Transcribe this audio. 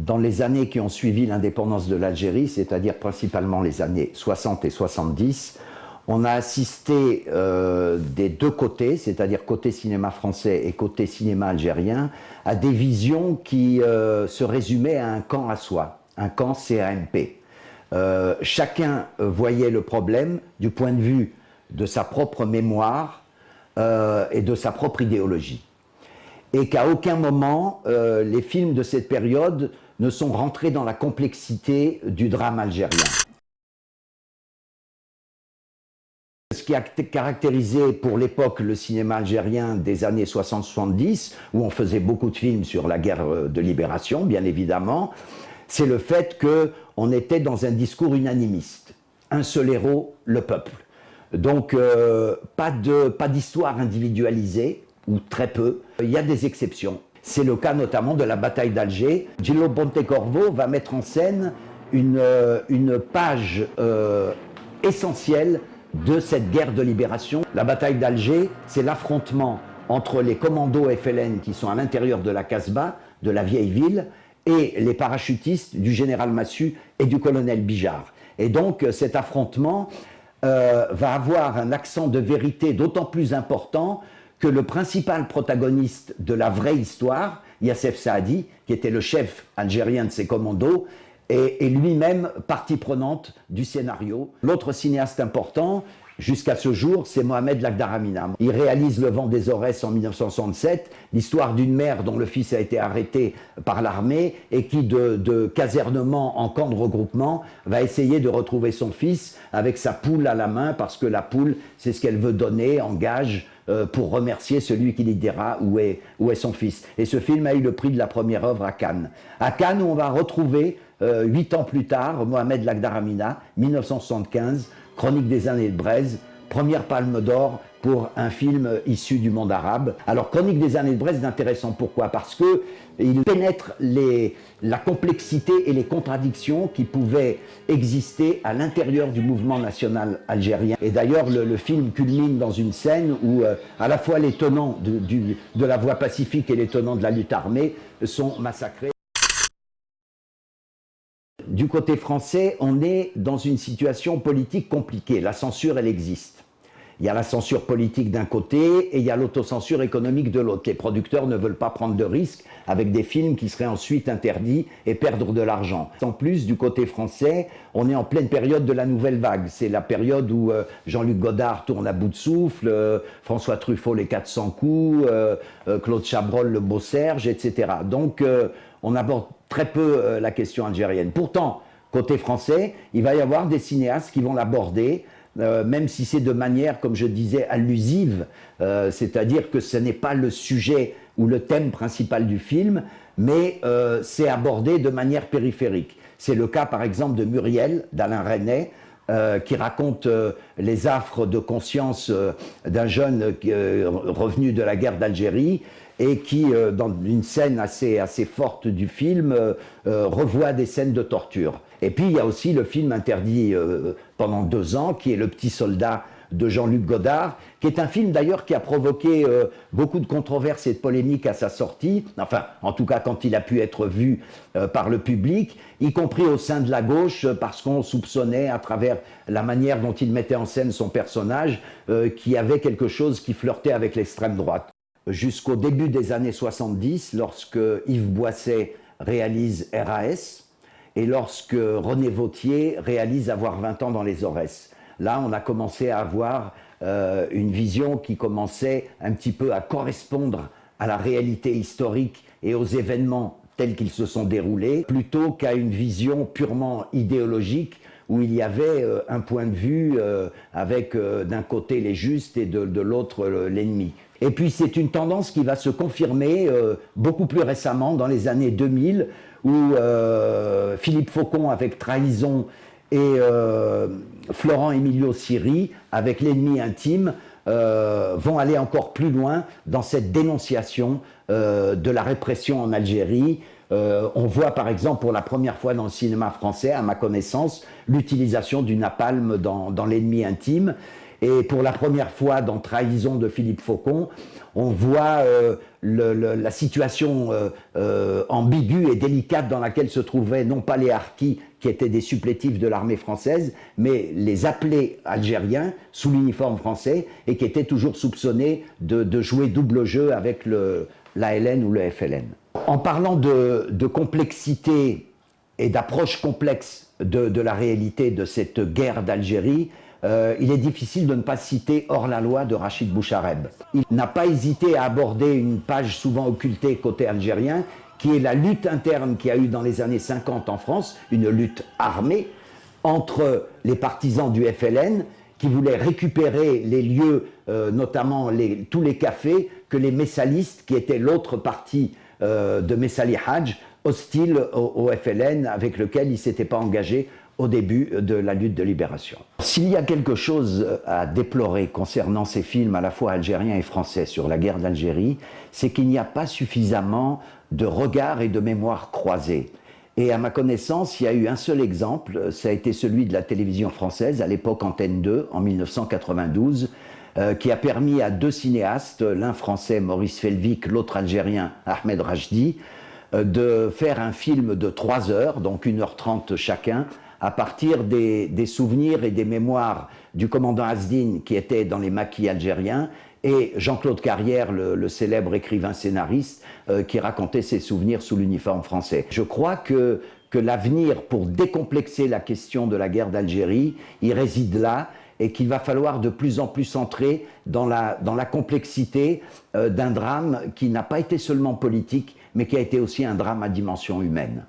dans les années qui ont suivi l'indépendance de l'Algérie, c'est-à-dire principalement les années 60 et 70, on a assisté des deux côtés, c'est-à-dire côté cinéma français et côté cinéma algérien, à des visions qui se résumaient à un camp à soi, un camp CAMP. Chacun voyait le problème du point de vue de sa propre mémoire et de sa propre idéologie. Et qu'à aucun moment, les films de cette période ne sont rentrés dans la complexité du drame algérien. Ce qui a caractérisé pour l'époque le cinéma algérien des années 60-70, où on faisait beaucoup de films sur la guerre de libération, bien évidemment, c'est le fait qu'on était dans un discours unanimiste. Un seul héros, le peuple. Donc, pas d'histoire individualisée, ou très peu. Il y a des exceptions. C'est le cas notamment de la bataille d'Alger. Gillo Pontecorvo va mettre en scène une page essentielle de cette guerre de libération. La bataille d'Alger, c'est l'affrontement entre les commandos FLN qui sont à l'intérieur de la Casbah, de la vieille ville, et les parachutistes du général Massu et du colonel Bijard. Et donc cet affrontement va avoir un accent de vérité d'autant plus important que le principal protagoniste de la vraie histoire, Yassef Saadi, qui était le chef algérien de ces commandos, est lui-même partie prenante du scénario. L'autre cinéaste important, jusqu'à ce jour, c'est Mohamed Lagdaramina. Il réalise Le Vent des Aurès en 1967, l'histoire d'une mère dont le fils a été arrêté par l'armée et qui, de casernement en camp de regroupement, va essayer de retrouver son fils avec sa poule à la main, parce que la poule, c'est ce qu'elle veut donner en gage pour remercier celui qui lui dira où est son fils. Et ce film a eu le prix de la première œuvre à Cannes. À Cannes, où on va retrouver, 8 ans plus tard, Mohamed Lagdaramina, 1975, Chronique des années de Braise, première palme d'or pour un film issu du monde arabe. Alors, Chronique des années de Braise est intéressant. Pourquoi? Parce qu'il pénètre la complexité et les contradictions qui pouvaient exister à l'intérieur du mouvement national algérien. Et d'ailleurs, le film culmine dans une scène où à la fois les tenants de la voie pacifique et les tenants de la lutte armée sont massacrés. Du côté français, on est dans une situation politique compliquée. La censure, elle existe. Il y a la censure politique d'un côté et il y a l'autocensure économique de l'autre. Les producteurs ne veulent pas prendre de risques avec des films qui seraient ensuite interdits et perdre de l'argent. En plus, du côté français, on est en pleine période de la nouvelle vague. C'est la période où Jean-Luc Godard tourne à bout de souffle, François Truffaut les 400 coups, Claude Chabrol le Beau Serge, etc. Donc on aborde très peu la question algérienne. Pourtant, côté français, il va y avoir des cinéastes qui vont l'aborder, même si c'est de manière, comme je disais, allusive, c'est-à-dire que ce n'est pas le sujet ou le thème principal du film, mais c'est abordé de manière périphérique. C'est le cas, par exemple, de Muriel, d'Alain Resnais, qui raconte les affres de conscience d'un jeune revenu de la guerre d'Algérie et qui, dans une scène assez forte du film, revoit des scènes de torture. Et puis il y a aussi le film interdit pendant 2 ans, qui est Le Petit Soldat de Jean-Luc Godard, qui est un film d'ailleurs qui a provoqué beaucoup de controverses et de polémiques à sa sortie, enfin en tout cas quand il a pu être vu par le public, y compris au sein de la gauche, parce qu'on soupçonnait à travers la manière dont il mettait en scène son personnage qu'il y avait quelque chose qui flirtait avec l'extrême droite. Jusqu'au début des années 70, lorsque Yves Boisset réalise RAS et lorsque René Vauthier réalise Avoir 20 ans dans les Aurès. Là, on a commencé à avoir une vision qui commençait un petit peu à correspondre à la réalité historique et aux événements tels qu'ils se sont déroulés, plutôt qu'à une vision purement idéologique où il y avait un point de vue avec d'un côté les justes et de l'autre l'ennemi. Et puis c'est une tendance qui va se confirmer beaucoup plus récemment, dans les années 2000, où Philippe Faucon avec Trahison et Florent Emilio Siri avec L'ennemi intime vont aller encore plus loin dans cette dénonciation de la répression en Algérie. On voit par exemple pour la première fois dans le cinéma français, à ma connaissance, l'utilisation du napalm dans L'ennemi intime. Et pour la première fois dans Trahison de Philippe Faucon, on voit la situation ambiguë et délicate dans laquelle se trouvaient non pas les harkis, qui étaient des supplétifs de l'armée française, mais les appelés algériens sous l'uniforme français et qui étaient toujours soupçonnés de jouer double jeu avec l'ALN ou le FLN. En parlant de complexité et d'approche complexe de la réalité de cette guerre d'Algérie, il est difficile de ne pas citer Hors la loi de Rachid Bouchareb. Il n'a pas hésité à aborder une page souvent occultée côté algérien, qui est la lutte interne qu'il y a eu dans les années 50 en France, une lutte armée entre les partisans du FLN qui voulaient récupérer les lieux, notamment tous les cafés que les messalistes, qui étaient l'autre partie de Messali Hadj, hostile au FLN avec lequel il ne s'était pas engagé au début de la lutte de libération. S'il y a quelque chose à déplorer concernant ces films à la fois algériens et français sur la guerre d'Algérie, c'est qu'il n'y a pas suffisamment de regards et de mémoires croisés. Et à ma connaissance, il y a eu un seul exemple, ça a été celui de la télévision française, à l'époque Antenne 2, en 1992, qui a permis à deux cinéastes, l'un français Maurice Felvic, l'autre algérien Ahmed Rajdi, de faire un film de 3 heures, donc 1h30 chacun, à partir des souvenirs et des mémoires du commandant Asdine qui était dans les maquis algériens et Jean-Claude Carrière, le célèbre écrivain scénariste, qui racontait ses souvenirs sous l'uniforme français. Je crois que l'avenir pour décomplexer la question de la guerre d'Algérie, il réside là, et qu'il va falloir de plus en plus entrer dans la complexité d'un drame qui n'a pas été seulement politique, mais qui a été aussi un drame à dimension humaine.